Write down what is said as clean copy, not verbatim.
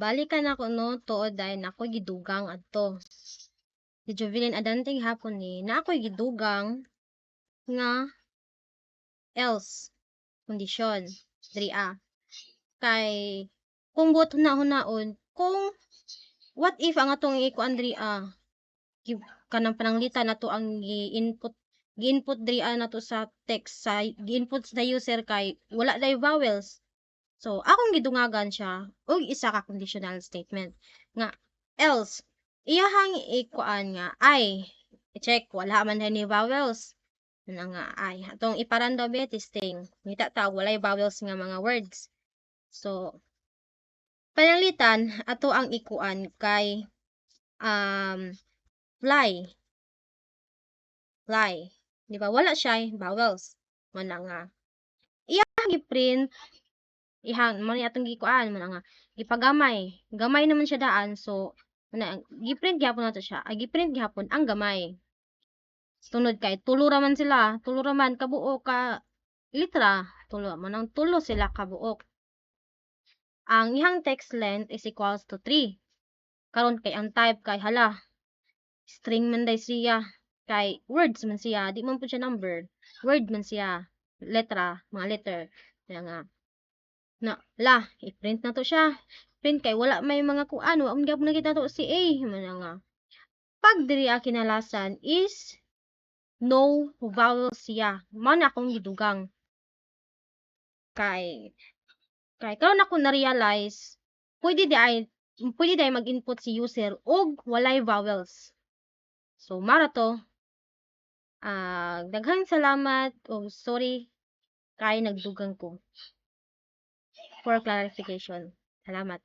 Balikan ako no tuod dahil ako'y gidugang adto. Si Jovelyn Adanting hapon ni na ako'y gidugang nga else kondisyon diri kay kung buot huna-hunaon kung what if ang atong ikuan diri kanang pananglitan nato ang gi-input diri nato sa text sa gi-input sa user kay wala day vowels. So akong gidungagan siya og isa ka conditional statement nga else iyahang ikuan nga ay i-check wala man ni vowels na nga ay atong iparandom testing ngita ta walay vowels nga mga words. So pananglitan ato ang ikuan kay fly di ba wala siya vowels mana nga iyang i-print ihang mo ni atong gikuan mo nga gamay naman siya daan so gi-print gyapon nato siya gi-print gyapon ang gamay tunod kay tulo raman kabuok ka litra tulo sila kabuok ang ihang text length is equals to 3 karon kay ang type kay hala string man day siya kay words man siya di man pud siya number word man siya mga letter nga na i-print na to siya print kay wala may mga kuan wa man gyapon nakita to si A man nga pag diri kinalasan is no vowel siya mao na akong gidugang kay karon ako na realize pwede di mag-input si user og walay vowels so mara to daghang salamat og sorry kay nagdugang ko for clarification. Salamat.